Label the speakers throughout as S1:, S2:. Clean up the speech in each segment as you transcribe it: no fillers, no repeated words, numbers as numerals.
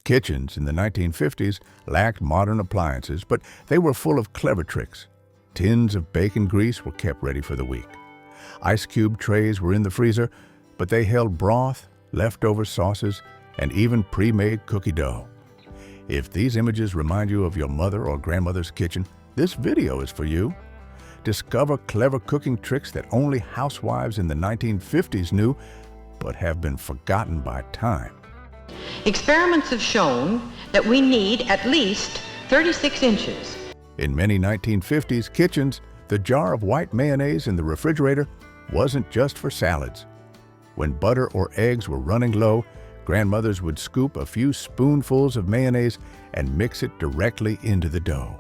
S1: Kitchens in the 1950s lacked modern appliances, but they were full of clever tricks. Tins of bacon grease were kept ready for the week. Ice cube trays were in the freezer, but they held broth, leftover sauces, and even pre-made cookie dough. If these images remind you of your mother or grandmother's kitchen, this video is for you. Discover clever cooking tricks that only housewives in the 1950s knew, but have been forgotten by time.
S2: Experiments have shown that we need at least 36 inches.
S1: In many 1950s kitchens, the jar of white mayonnaise in the refrigerator wasn't just for salads. When butter or eggs were running low, grandmothers would scoop a few spoonfuls of mayonnaise and mix it directly into the dough.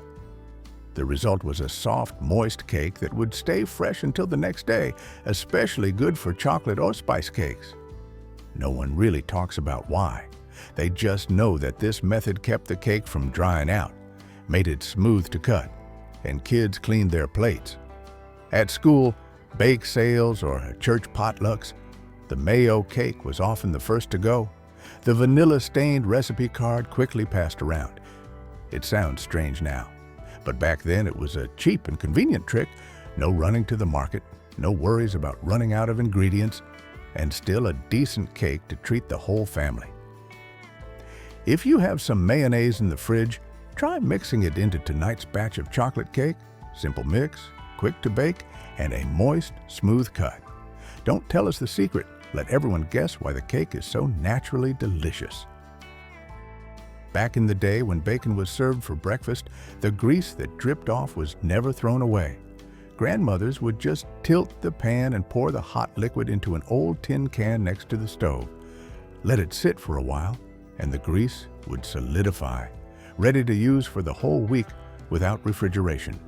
S1: The result was a soft, moist cake that would stay fresh until the next day, especially good for chocolate or spice cakes. No one really talks about why. They just know that this method kept the cake from drying out, made it smooth to cut, and kids cleaned their plates. At school, bake sales, or church potlucks, the mayo cake was often the first to go. The vanilla-stained recipe card quickly passed around. It sounds strange now, but back then it was a cheap and convenient trick. No running to the market, no worries about running out of ingredients, and still a decent cake to treat the whole family. If you have some mayonnaise in the fridge, try mixing it into tonight's batch of chocolate cake. Simple mix, quick to bake, and a moist, smooth cut. Don't tell us the secret. Let everyone guess why the cake is so naturally delicious. Back in the day when bacon was served for breakfast, the grease that dripped off was never thrown away. Grandmothers would just tilt the pan and pour the hot liquid into an old tin can next to the stove. Let it sit for a while, and the grease would solidify, ready to use for the whole week without refrigeration.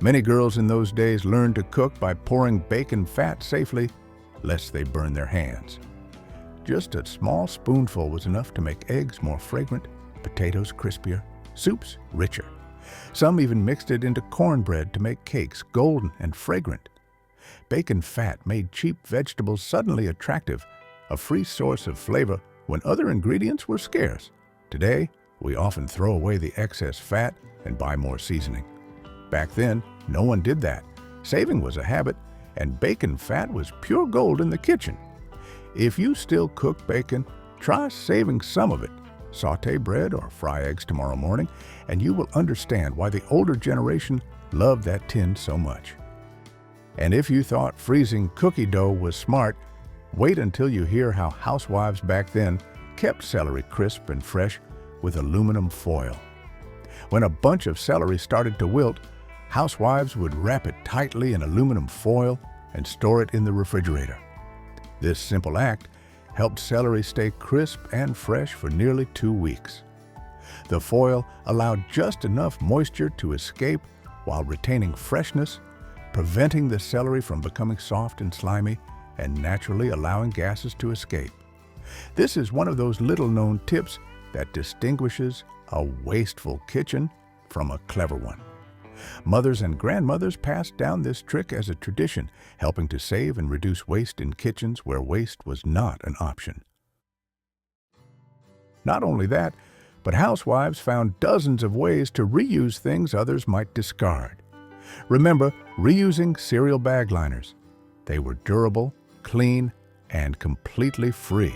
S1: Many girls in those days learned to cook by pouring bacon fat safely, lest they burn their hands. Just a small spoonful was enough to make eggs more fragrant, potatoes crispier, soups richer. Some even mixed it into cornbread to make cakes golden and fragrant. Bacon fat made cheap vegetables suddenly attractive, a free source of flavor when other ingredients were scarce. Today, we often throw away the excess fat and buy more seasoning. Back then, no one did that. Saving was a habit, and bacon fat was pure gold in the kitchen. If you still cook bacon, try saving some of it. Sauté bread or fry eggs tomorrow morning, and you will understand why the older generation loved that tin so much. And if you thought freezing cookie dough was smart, wait until you hear how housewives back then kept celery crisp and fresh with aluminum foil. When a bunch of celery started to wilt, housewives would wrap it tightly in aluminum foil and store it in the refrigerator. This simple act helped celery stay crisp and fresh for nearly 2 weeks. The foil allowed just enough moisture to escape while retaining freshness, preventing the celery from becoming soft and slimy, and naturally allowing gases to escape. This is one of those little-known tips that distinguishes a wasteful kitchen from a clever one. Mothers and grandmothers passed down this trick as a tradition, helping to save and reduce waste in kitchens where waste was not an option. Not only that, but housewives found dozens of ways to reuse things others might discard. Remember reusing cereal bag liners. They were durable, clean, and completely free.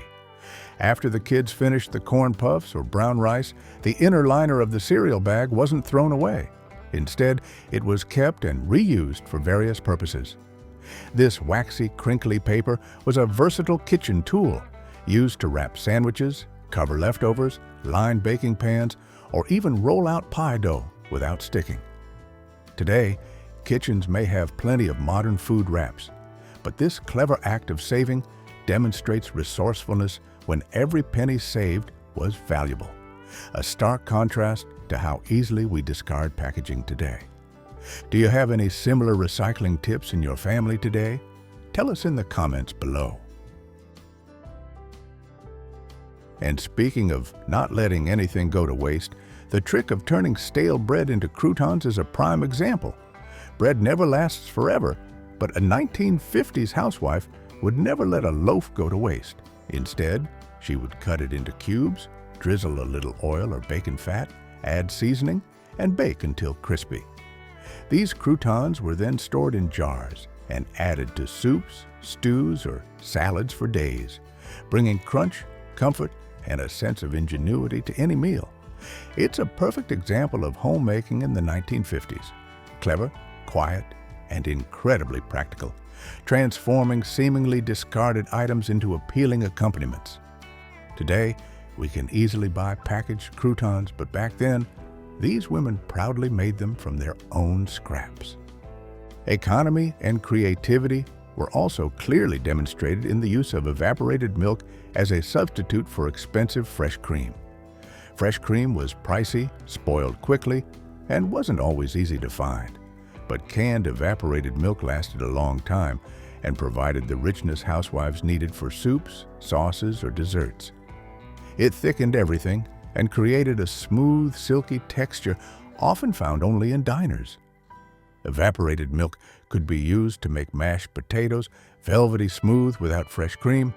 S1: After the kids finished the corn puffs or brown rice, the inner liner of the cereal bag wasn't thrown away. Instead, it was kept and reused for various purposes. This waxy, crinkly paper was a versatile kitchen tool used to wrap sandwiches, cover leftovers, line baking pans, or even roll out pie dough without sticking. Today, kitchens may have plenty of modern food wraps, but this clever act of saving demonstrates resourcefulness when every penny saved was valuable. A stark contrast to how easily we discard packaging today. Do you have any similar recycling tips in your family today? Tell us in the comments below. And speaking of not letting anything go to waste, the trick of turning stale bread into croutons is a prime example. Bread never lasts forever, but a 1950s housewife would never let a loaf go to waste. Instead, she would cut it into cubes, drizzle a little oil or bacon fat, add seasoning, and bake until crispy. These croutons were then stored in jars and added to soups, stews, or salads for days, bringing crunch, comfort, and a sense of ingenuity to any meal. It's a perfect example of homemaking in the 1950s. Clever, quiet, and incredibly practical, transforming seemingly discarded items into appealing accompaniments. Today, we can easily buy packaged croutons, but back then, these women proudly made them from their own scraps. Economy and creativity were also clearly demonstrated in the use of evaporated milk as a substitute for expensive fresh cream. Fresh cream was pricey, spoiled quickly, and wasn't always easy to find. But canned evaporated milk lasted a long time and provided the richness housewives needed for soups, sauces, or desserts. It thickened everything and created a smooth, silky texture often found only in diners. Evaporated milk could be used to make mashed potatoes velvety smooth without fresh cream,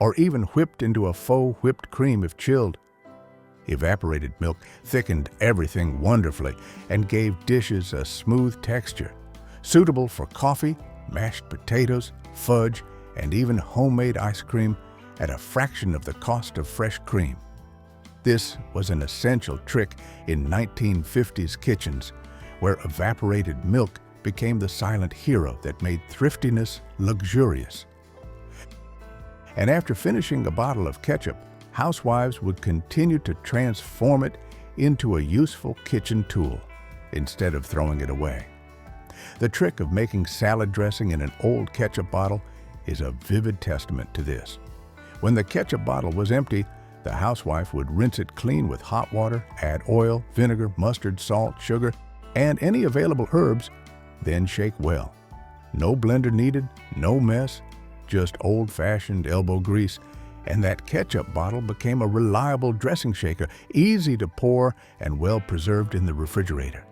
S1: or even whipped into a faux whipped cream if chilled. Evaporated milk thickened everything wonderfully and gave dishes a smooth texture, suitable for coffee, mashed potatoes, fudge, and even homemade ice cream at a fraction of the cost of fresh cream. This was an essential trick in 1950s kitchens, where evaporated milk became the silent hero that made thriftiness luxurious. And after finishing a bottle of ketchup, housewives would continue to transform it into a useful kitchen tool instead of throwing it away. The trick of making salad dressing in an old ketchup bottle is a vivid testament to this. When the ketchup bottle was empty, the housewife would rinse it clean with hot water, add oil, vinegar, mustard, salt, sugar, and any available herbs, then shake well. No blender needed, no mess, just old-fashioned elbow grease, and that ketchup bottle became a reliable dressing shaker, easy to pour and well-preserved in the refrigerator.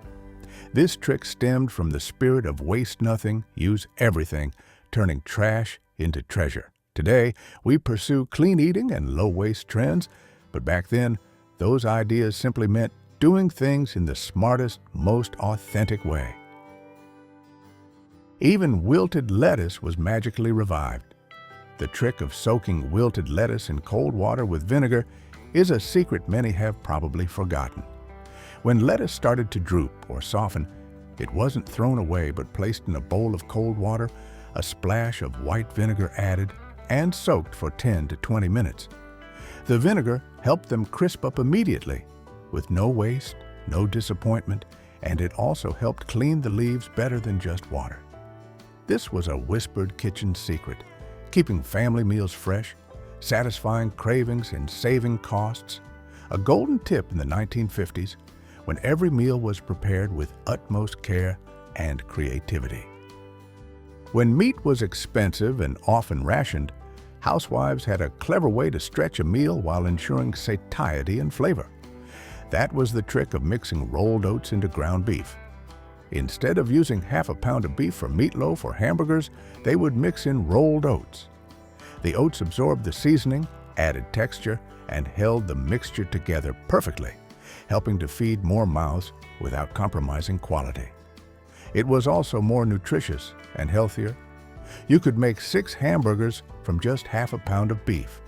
S1: This trick stemmed from the spirit of waste nothing, use everything, turning trash into treasure. Today, we pursue clean eating and low-waste trends, but back then, those ideas simply meant doing things in the smartest, most authentic way. Even wilted lettuce was magically revived. The trick of soaking wilted lettuce in cold water with vinegar is a secret many have probably forgotten. When lettuce started to droop or soften, it wasn't thrown away but placed in a bowl of cold water, a splash of white vinegar added, and soaked for 10 to 20 minutes. The vinegar helped them crisp up immediately, with no waste, no disappointment, and it also helped clean the leaves better than just water. This was a whispered kitchen secret, keeping family meals fresh, satisfying cravings, and saving costs. A golden tip in the 1950s, when every meal was prepared with utmost care and creativity. When meat was expensive and often rationed, housewives had a clever way to stretch a meal while ensuring satiety and flavor. That was the trick of mixing rolled oats into ground beef. Instead of using half a pound of beef for meatloaf or hamburgers, they would mix in rolled oats. The oats absorbed the seasoning, added texture, and held the mixture together perfectly, helping to feed more mouths without compromising quality. It was also more nutritious and healthier. You could make 6 hamburgers from just half a pound of beef.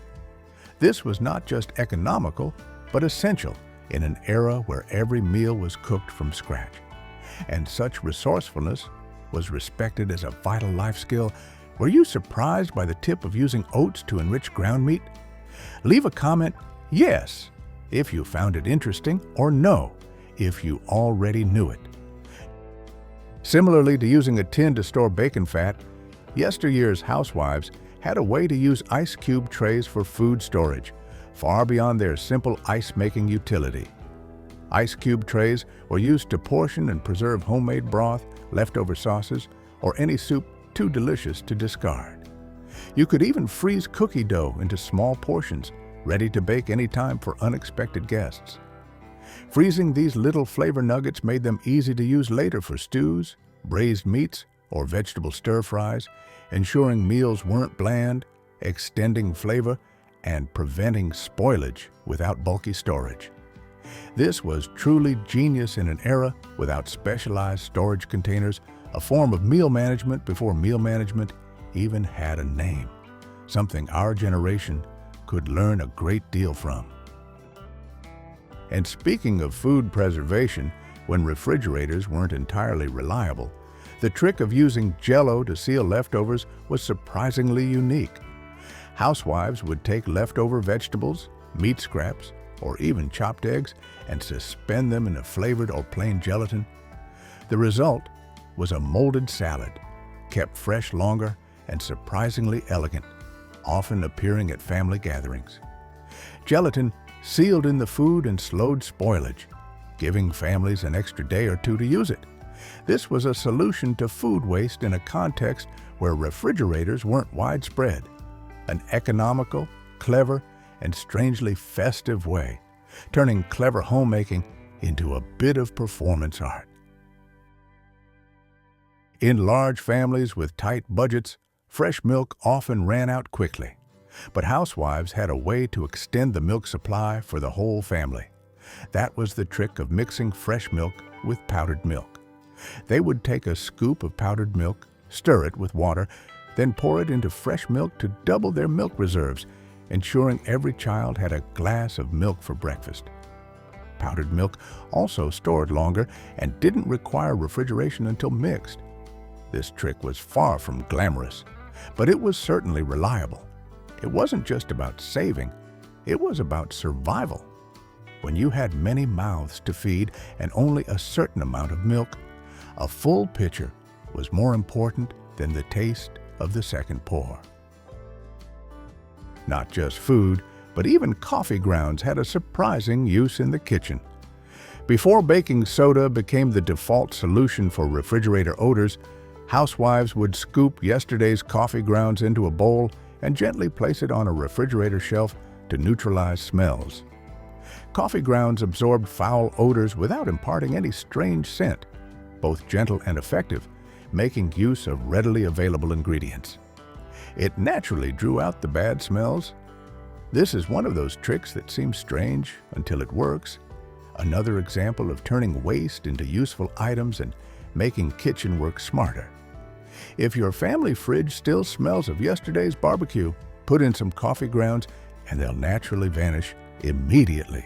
S1: This was not just economical, but essential in an era where every meal was cooked from scratch. And such resourcefulness was respected as a vital life skill. Were you surprised by the tip of using oats to enrich ground meat? Leave a comment, yes, if you found it interesting, or no, if you already knew it. Similarly to using a tin to store bacon fat, yesteryear's housewives had a way to use ice cube trays for food storage, far beyond their simple ice-making utility. Ice cube trays were used to portion and preserve homemade broth, leftover sauces, or any soup too delicious to discard. You could even freeze cookie dough into small portions, ready to bake anytime for unexpected guests. Freezing these little flavor nuggets made them easy to use later for stews, braised meats, or vegetable stir-fries, ensuring meals weren't bland, extending flavor, and preventing spoilage without bulky storage. This was truly genius in an era without specialized storage containers, a form of meal management before meal management even had a name, something our generation could learn a great deal from. And speaking of food preservation, when refrigerators weren't entirely reliable, the trick of using Jell-O to seal leftovers was surprisingly unique. Housewives would take leftover vegetables, meat scraps, or even chopped eggs and suspend them in a flavored or plain gelatin. The result was a molded salad, kept fresh longer and surprisingly elegant, often appearing at family gatherings. Gelatin sealed in the food and slowed spoilage, giving families an extra day or two to use it. This was a solution to food waste in a context where refrigerators weren't widespread. An economical, clever, and strangely festive way, turning clever homemaking into a bit of performance art. In large families with tight budgets, fresh milk often ran out quickly, but housewives had a way to extend the milk supply for the whole family. That was the trick of mixing fresh milk with powdered milk. They would take a scoop of powdered milk, stir it with water, then pour it into fresh milk to double their milk reserves, ensuring every child had a glass of milk for breakfast. Powdered milk also stored longer and didn't require refrigeration until mixed. This trick was far from glamorous, but it was certainly reliable. It wasn't just about saving, it was about survival. When you had many mouths to feed and only a certain amount of milk, a full pitcher was more important than the taste of the second pour. Not just food, but even coffee grounds had a surprising use in the kitchen. Before baking soda became the default solution for refrigerator odors, housewives would scoop yesterday's coffee grounds into a bowl and gently place it on a refrigerator shelf to neutralize smells. Coffee grounds absorbed foul odors without imparting any strange scent, both gentle and effective, making use of readily available ingredients. It naturally drew out the bad smells. This is one of those tricks that seems strange until it works. Another example of turning waste into useful items and making kitchen work smarter. If your family fridge still smells of yesterday's barbecue, put in some coffee grounds and they'll naturally vanish immediately.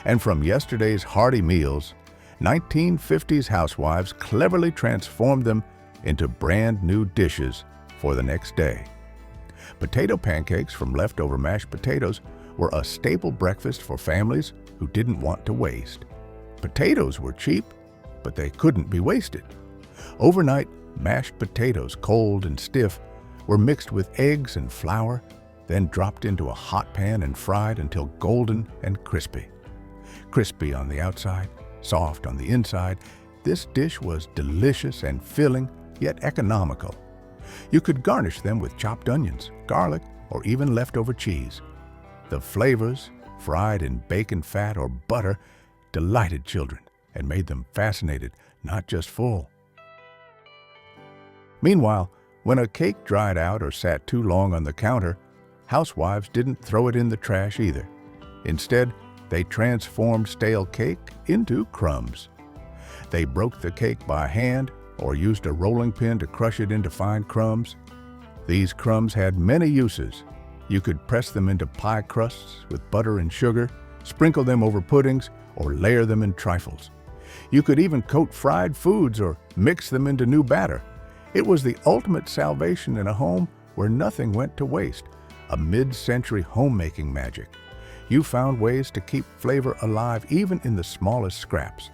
S1: And from yesterday's hearty meals, 1950s housewives cleverly transformed them into brand new dishes for the next day. Potato pancakes from leftover mashed potatoes were a staple breakfast for families who didn't want to waste. Potatoes were cheap, but they couldn't be wasted. Overnight, mashed potatoes, cold and stiff, were mixed with eggs and flour, then dropped into a hot pan and fried until golden and crispy. Crispy on the outside, soft on the inside, this dish was delicious and filling, yet economical. You could garnish them with chopped onions, garlic, or even leftover cheese. The flavors, fried in bacon fat or butter, delighted children and made them fascinated, not just full. Meanwhile, when a cake dried out or sat too long on the counter, housewives didn't throw it in the trash either. Instead, they transformed stale cake into crumbs. They broke the cake by hand or used a rolling pin to crush it into fine crumbs. These crumbs had many uses. You could press them into pie crusts with butter and sugar, sprinkle them over puddings, or layer them in trifles. You could even coat fried foods or mix them into new batter. It was the ultimate salvation in a home where nothing went to waste, a mid-century homemaking magic. You found ways to keep flavor alive even in the smallest scraps,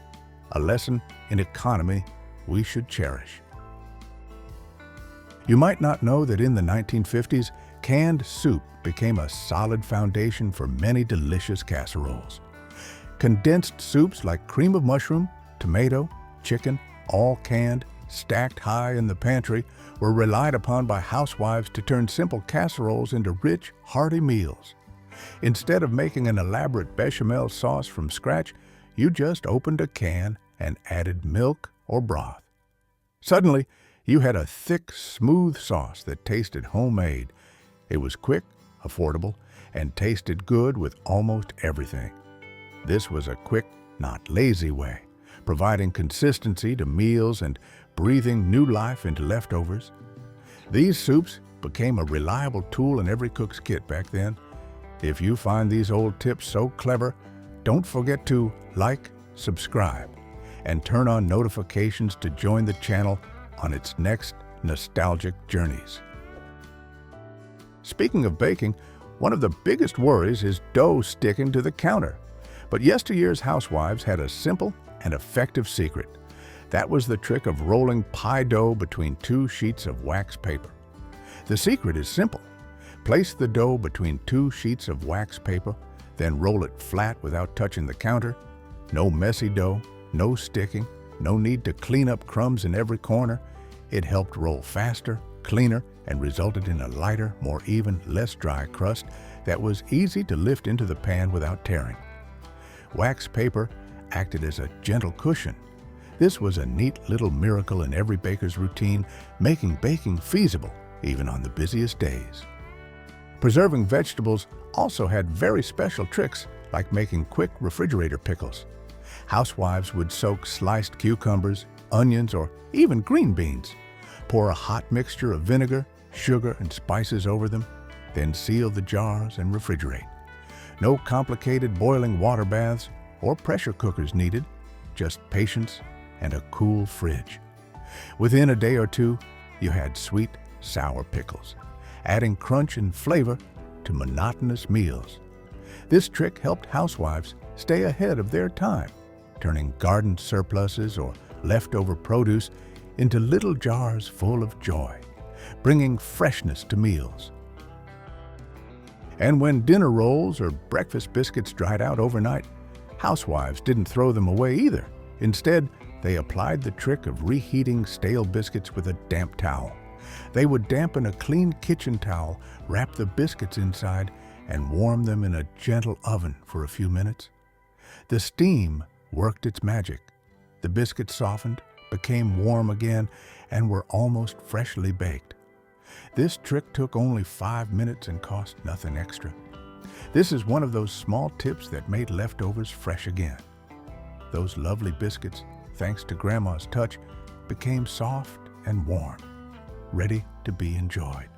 S1: a lesson in economy we should cherish. You might not know that in the 1950s, canned soup became a solid foundation for many delicious casseroles. Condensed soups like cream of mushroom, tomato, chicken, all canned, stacked high in the pantry, were relied upon by housewives to turn simple casseroles into rich, hearty meals. Instead of making an elaborate bechamel sauce from scratch, you just opened a can and added milk or broth. Suddenly, you had a thick, smooth sauce that tasted homemade. It was quick, affordable, and tasted good with almost everything. This was a quick, not lazy way, providing consistency to meals and breathing new life into leftovers. These soups became a reliable tool in every cook's kit back then. If you find these old tips so clever, don't forget to like, subscribe, and turn on notifications to join the channel on its next nostalgic journeys. Speaking of baking, one of the biggest worries is dough sticking to the counter. But yesteryear's housewives had a simple and effective secret. That was the trick of rolling pie dough between 2 sheets of wax paper. The secret is simple. Place the dough between 2 sheets of wax paper, then roll it flat without touching the counter. No messy dough, no sticking, no need to clean up crumbs in every corner. It helped roll faster, cleaner, and resulted in a lighter, more even, less dry crust that was easy to lift into the pan without tearing. Wax paper acted as a gentle cushion. This was a neat little miracle in every baker's routine, making baking feasible even on the busiest days. Preserving vegetables also had very special tricks, like making quick refrigerator pickles. Housewives would soak sliced cucumbers, onions, or even green beans. Pour a hot mixture of vinegar, sugar, and spices over them, then seal the jars and refrigerate. No complicated boiling water baths or pressure cookers needed, just patience and a cool fridge. Within a day or two, you had sweet, sour pickles, adding crunch and flavor to monotonous meals. This trick helped housewives stay ahead of their time, turning garden surpluses or leftover produce into little jars full of joy, bringing freshness to meals. And when dinner rolls or breakfast biscuits dried out overnight, housewives didn't throw them away either. Instead, they applied the trick of reheating stale biscuits with a damp towel. They would dampen a clean kitchen towel, wrap the biscuits inside, and warm them in a gentle oven for a few minutes. The steam worked its magic. The biscuits softened, became warm again, and were almost freshly baked. This trick took only 5 minutes and cost nothing extra. This is one of those small tips that made leftovers fresh again. Those lovely biscuits, thanks to Grandma's touch, became soft and warm, ready to be enjoyed.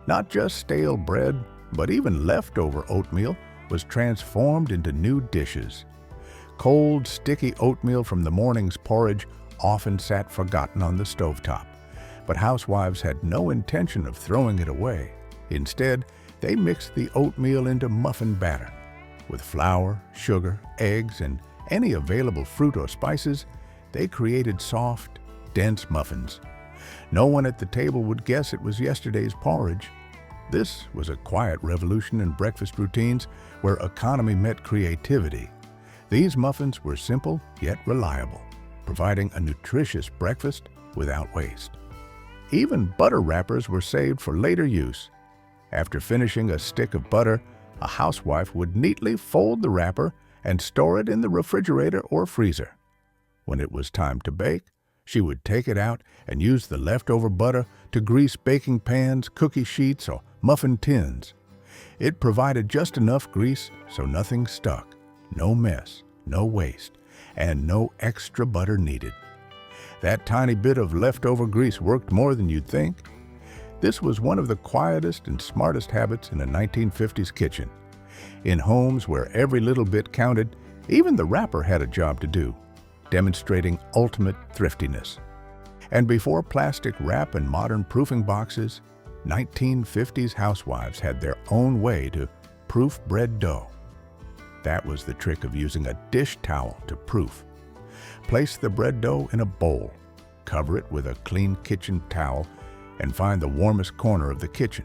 S1: Not just stale bread, but even leftover oatmeal was transformed into new dishes. Cold, sticky oatmeal from the morning's porridge often sat forgotten on the stovetop, but housewives had no intention of throwing it away. Instead, they mixed the oatmeal into muffin batter. With flour, sugar, eggs, and any available fruit or spices, they created soft, dense muffins. No one at the table would guess it was yesterday's porridge. This was a quiet revolution in breakfast routines where economy met creativity. These muffins were simple yet reliable, providing a nutritious breakfast without waste. Even butter wrappers were saved for later use. After finishing a stick of butter, a housewife would neatly fold the wrapper and store it in the refrigerator or freezer. When it was time to bake, she would take it out and use the leftover butter to grease baking pans, cookie sheets, or muffin tins. It provided just enough grease so nothing stuck, no mess, no waste, and no extra butter needed. That tiny bit of leftover grease worked more than you'd think. This was one of the quietest and smartest habits in a 1950s kitchen. In homes where every little bit counted, even the wrapper had a job to do, demonstrating ultimate thriftiness. And before plastic wrap and modern proofing boxes, 1950s housewives had their own way to proof bread dough. That was the trick of using a dish towel to proof. Place the bread dough in a bowl, cover it with a clean kitchen towel, and find the warmest corner of the kitchen.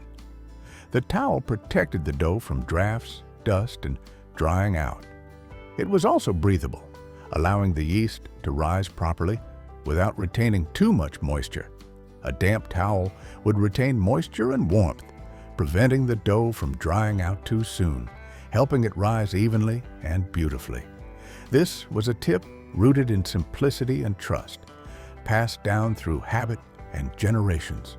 S1: The towel protected the dough from drafts, dust, and drying out. It was also breathable, allowing the yeast to rise properly without retaining too much moisture. A damp towel would retain moisture and warmth, preventing the dough from drying out too soon, helping it rise evenly and beautifully. This was a tip rooted in simplicity and trust, passed down through habit and generations.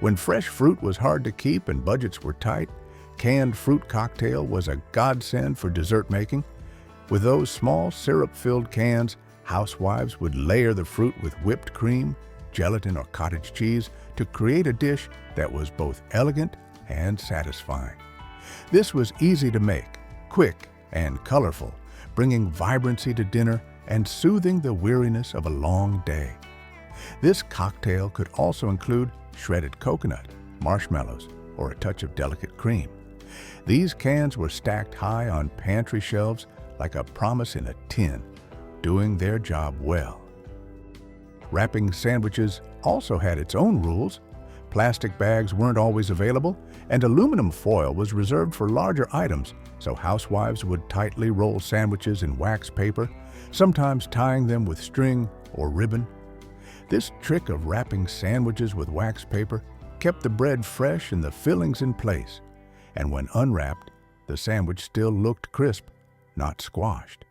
S1: When fresh fruit was hard to keep and budgets were tight, canned fruit cocktail was a godsend for dessert making. With those small syrup-filled cans, housewives would layer the fruit with whipped cream, gelatin, or cottage cheese to create a dish that was both elegant and satisfying. This was easy to make, quick and colorful, bringing vibrancy to dinner and soothing the weariness of a long day. This cocktail could also include shredded coconut, marshmallows, or a touch of delicate cream. These cans were stacked high on pantry shelves like a promise in a tin, doing their job well. Wrapping sandwiches also had its own rules. Plastic bags weren't always available, and aluminum foil was reserved for larger items, so housewives would tightly roll sandwiches in wax paper, sometimes tying them with string or ribbon. This trick of wrapping sandwiches with wax paper kept the bread fresh and the fillings in place, and when unwrapped, the sandwich still looked crisp, not squashed.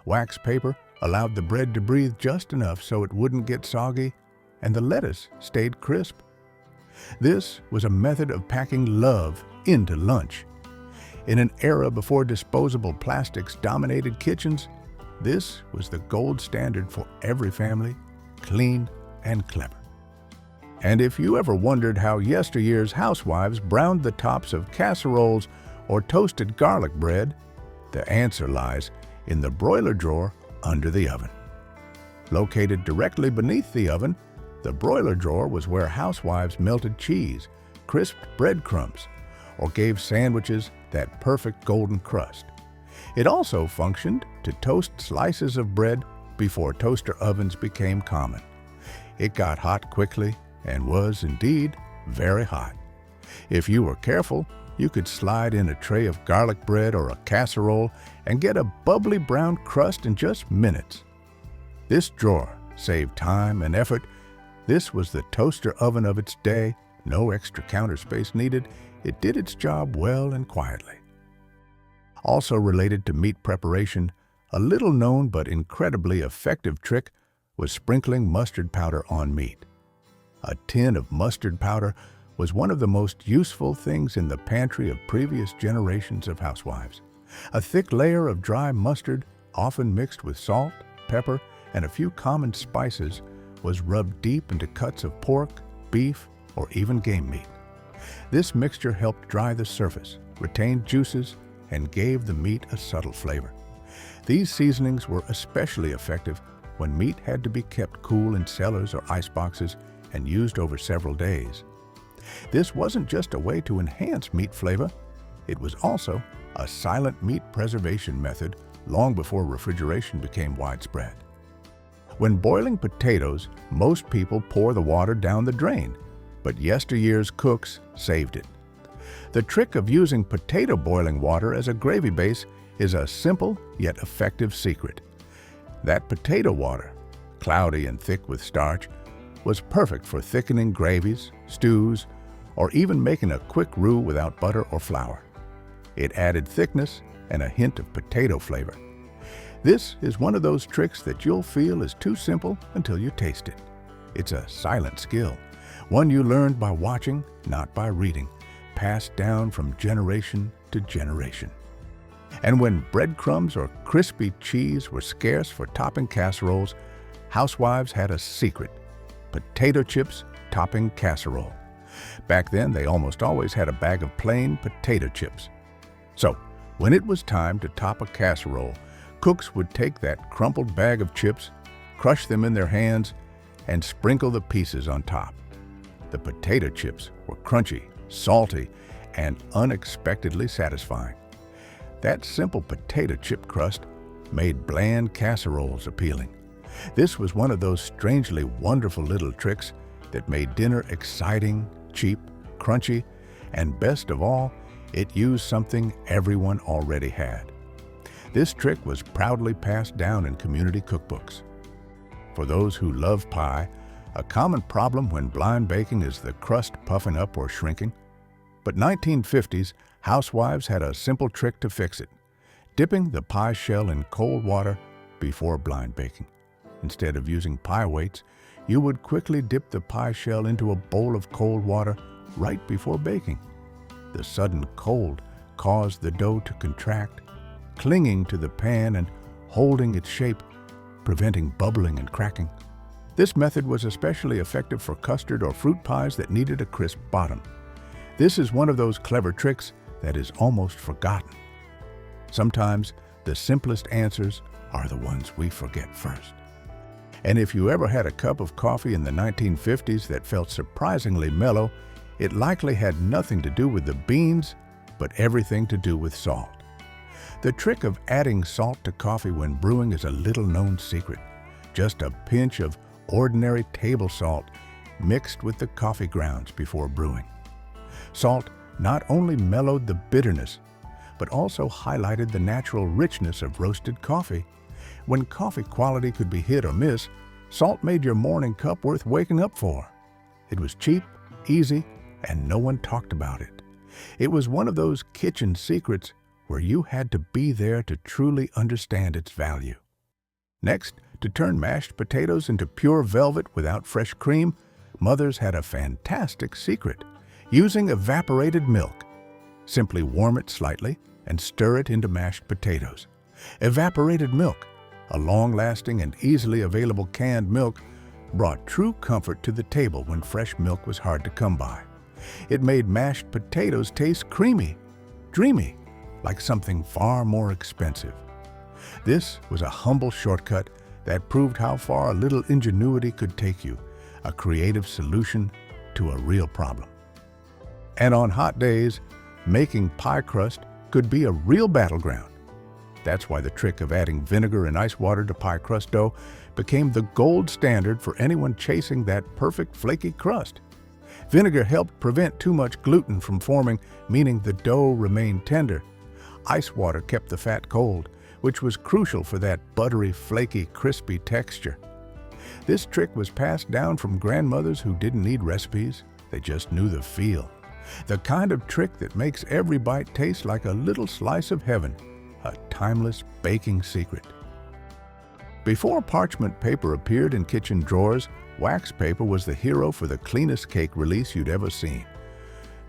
S1: Wax paper allowed the bread to breathe just enough so it wouldn't get soggy, and the lettuce stayed crisp. This was a method of packing love into lunch. In an era before disposable plastics dominated kitchens, this was the gold standard for every family, clean and clever. And if you ever wondered how yesteryear's housewives browned the tops of casseroles or toasted garlic bread, the answer lies in the broiler drawer under the oven. Located directly beneath the oven, the broiler drawer was where housewives melted cheese, crisped breadcrumbs, or gave sandwiches that perfect golden crust. It also functioned to toast slices of bread before toaster ovens became common. It got hot quickly and was indeed very hot. If you were careful, you could slide in a tray of garlic bread or a casserole and get a bubbly brown crust in just minutes. This drawer saved time and effort. This was the toaster oven of its day. No extra counter space needed. It did its job well and quietly. Also related to meat preparation, a little-known but incredibly effective trick was sprinkling mustard powder on meat. A tin of mustard powder was one of the most useful things in the pantry of previous generations of housewives. A thick layer of dry mustard, often mixed with salt, pepper, and a few common spices, was rubbed deep into cuts of pork, beef, or even game meat. This mixture helped dry the surface, retained juices, and gave the meat a subtle flavor. These seasonings were especially effective when meat had to be kept cool in cellars or ice boxes and used over several days. This wasn't just a way to enhance meat flavor, it was also a silent meat preservation method long before refrigeration became widespread. When boiling potatoes, most people pour the water down the drain, but yesteryear's cooks saved it. The trick of using potato boiling water as a gravy base is a simple yet effective secret. That potato water, cloudy and thick with starch, was perfect for thickening gravies, stews, or even making a quick roux without butter or flour. It added thickness and a hint of potato flavor. This is one of those tricks that you'll feel is too simple until you taste it. It's a silent skill, one you learned by watching, not by reading, passed down from generation to generation. And when breadcrumbs or crispy cheese were scarce for topping casseroles, housewives had a secret: potato chips topping casserole. Back then, they almost always had a bag of plain potato chips. So, when it was time to top a casserole, cooks would take that crumpled bag of chips, crush them in their hands, and sprinkle the pieces on top. The potato chips were crunchy, salty, and unexpectedly satisfying. That simple potato chip crust made bland casseroles appealing. This was one of those strangely wonderful little tricks that made dinner exciting, cheap, crunchy, and best of all, it used something everyone already had. This trick was proudly passed down in community cookbooks. For those who love pie, a common problem when blind baking is the crust puffing up or shrinking. But 1950s housewives had a simple trick to fix it: dipping the pie shell in cold water before blind baking. Instead of using pie weights, you would quickly dip the pie shell into a bowl of cold water right before baking. The sudden cold caused the dough to contract, clinging to the pan and holding its shape, preventing bubbling and cracking. This method was especially effective for custard or fruit pies that needed a crisp bottom. This is one of those clever tricks that is almost forgotten. Sometimes the simplest answers are the ones we forget first. And if you ever had a cup of coffee in the 1950s that felt surprisingly mellow, it likely had nothing to do with the beans, but everything to do with salt. The trick of adding salt to coffee when brewing is a little-known secret. Just a pinch of ordinary table salt mixed with the coffee grounds before brewing. Salt not only mellowed the bitterness, but also highlighted the natural richness of roasted coffee. When coffee quality could be hit or miss, salt made your morning cup worth waking up for. It was cheap, easy, and no one talked about it. It was one of those kitchen secrets where you had to be there to truly understand its value. Next, to turn mashed potatoes into pure velvet without fresh cream, mothers had a fantastic secret: using evaporated milk. Simply warm it slightly and stir it into mashed potatoes. Evaporated milk, a long-lasting and easily available canned milk, brought true comfort to the table when fresh milk was hard to come by. It made mashed potatoes taste creamy, dreamy, like something far more expensive. This was a humble shortcut that proved how far a little ingenuity could take you, a creative solution to a real problem. And on hot days, making pie crust could be a real battleground. That's why the trick of adding vinegar and ice water to pie crust dough became the gold standard for anyone chasing that perfect flaky crust. Vinegar helped prevent too much gluten from forming, meaning the dough remained tender. Ice water kept the fat cold, which was crucial for that buttery, flaky, crispy texture. This trick was passed down from grandmothers who didn't need recipes, they just knew the feel. The kind of trick that makes every bite taste like a little slice of heaven, a timeless baking secret. Before parchment paper appeared in kitchen drawers, wax paper was the hero for the cleanest cake release you'd ever seen.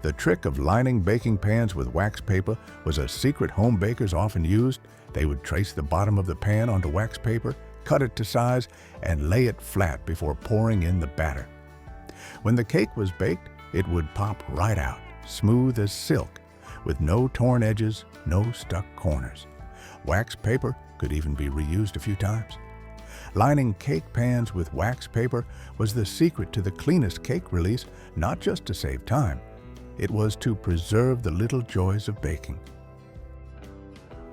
S1: The trick of lining baking pans with wax paper was a secret home bakers often used. They would trace the bottom of the pan onto wax paper, cut it to size, and lay it flat before pouring in the batter. When the cake was baked, it would pop right out, smooth as silk, with no torn edges, no stuck corners. Wax paper could even be reused a few times. Lining cake pans with wax paper was the secret to the cleanest cake release, not just to save time. It was to preserve the little joys of baking.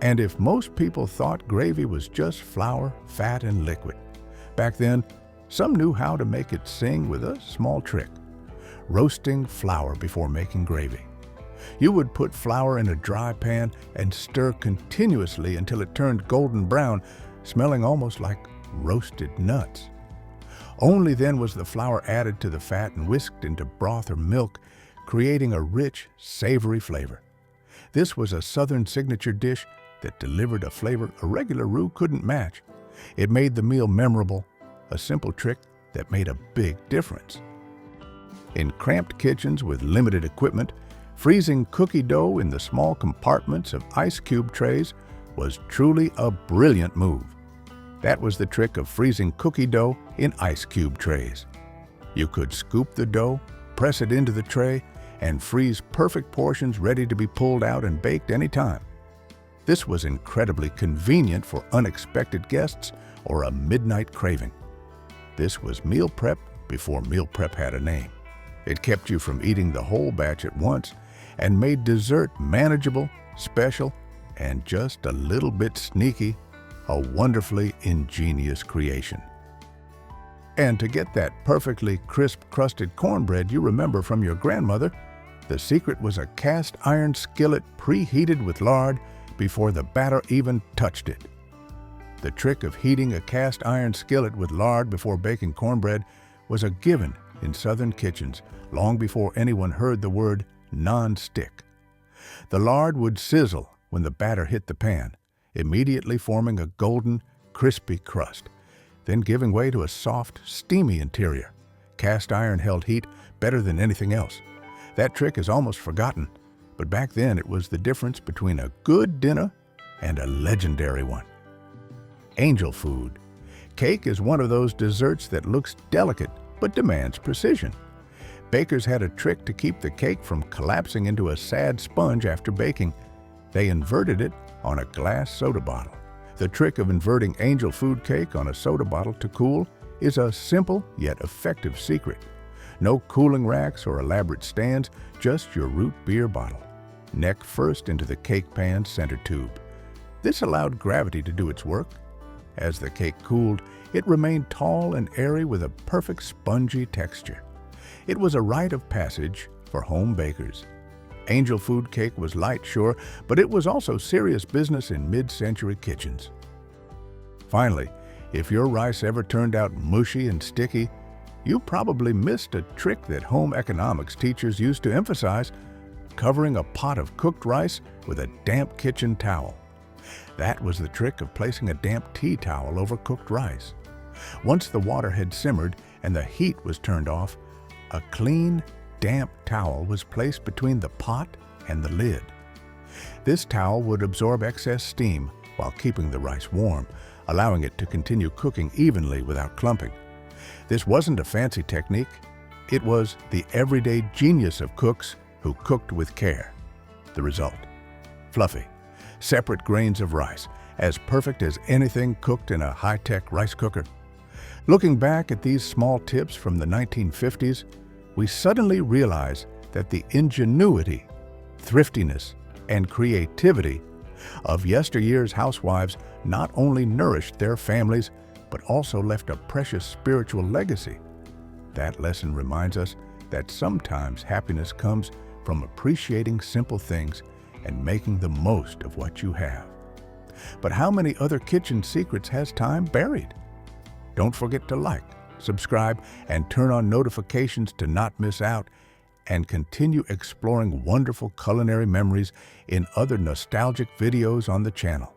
S1: And if most people thought gravy was just flour, fat, and liquid, back then, some knew how to make it sing with a small trick: roasting flour before making gravy. You would put flour in a dry pan and stir continuously until it turned golden brown, smelling almost like roasted nuts. Only then was the flour added to the fat and whisked into broth or milk, creating a rich, savory flavor. This was a Southern signature dish that delivered a flavor a regular roux couldn't match. It made the meal memorable, a simple trick that made a big difference. In cramped kitchens with limited equipment, freezing cookie dough in the small compartments of ice cube trays was truly a brilliant move. That was the trick of freezing cookie dough in ice cube trays. You could scoop the dough, press it into the tray, and freeze perfect portions ready to be pulled out and baked anytime. This was incredibly convenient for unexpected guests or a midnight craving. This was meal prep before meal prep had a name. It kept you from eating the whole batch at once and made dessert manageable, special, and just a little bit sneaky, a wonderfully ingenious creation. And to get that perfectly crisp crusted cornbread you remember from your grandmother, the secret was a cast iron skillet preheated with lard before the batter even touched it. The trick of heating a cast iron skillet with lard before baking cornbread was a given in Southern kitchens long before anyone heard the word non-stick. The lard would sizzle when the batter hit the pan, immediately forming a golden, crispy crust. then giving way to a soft, steamy interior. Cast iron held heat better than anything else. That trick is almost forgotten, but back then it was the difference between a good dinner and a legendary one. Angel food. Cake is one of those desserts that looks delicate but demands precision. Bakers had a trick to keep the cake from collapsing into a sad sponge after baking. They inverted it on a glass soda bottle. The trick of inverting angel food cake on a soda bottle to cool is a simple yet effective secret. No cooling racks or elaborate stands, just your root beer bottle, neck first into the cake pan's center tube. This allowed gravity to do its work. As the cake cooled, it remained tall and airy with a perfect spongy texture. It was a rite of passage for home bakers. Angel food cake was light, sure, but it was also serious business in mid-century kitchens. Finally, if your rice ever turned out mushy and sticky, you probably missed a trick that home economics teachers used to emphasize: covering a pot of cooked rice with a damp kitchen towel. That was the trick of placing a damp tea towel over cooked rice. Once the water had simmered and the heat was turned off, a clean, damp towel was placed between the pot and the lid. This towel would absorb excess steam while keeping the rice warm, allowing it to continue cooking evenly without clumping. This wasn't a fancy technique. It was the everyday genius of cooks who cooked with care. The result: fluffy, separate grains of rice, as perfect as anything cooked in a high-tech rice cooker. Looking back at these small tips from the 1950s, we suddenly realize that the ingenuity, thriftiness, and creativity of yesteryear's housewives not only nourished their families, but also left a precious spiritual legacy. That lesson reminds us that sometimes happiness comes from appreciating simple things and making the most of what you have. But how many other kitchen secrets has time buried? Don't forget to like, subscribe, and turn on notifications to not miss out, and continue exploring wonderful culinary memories in other nostalgic videos on the channel.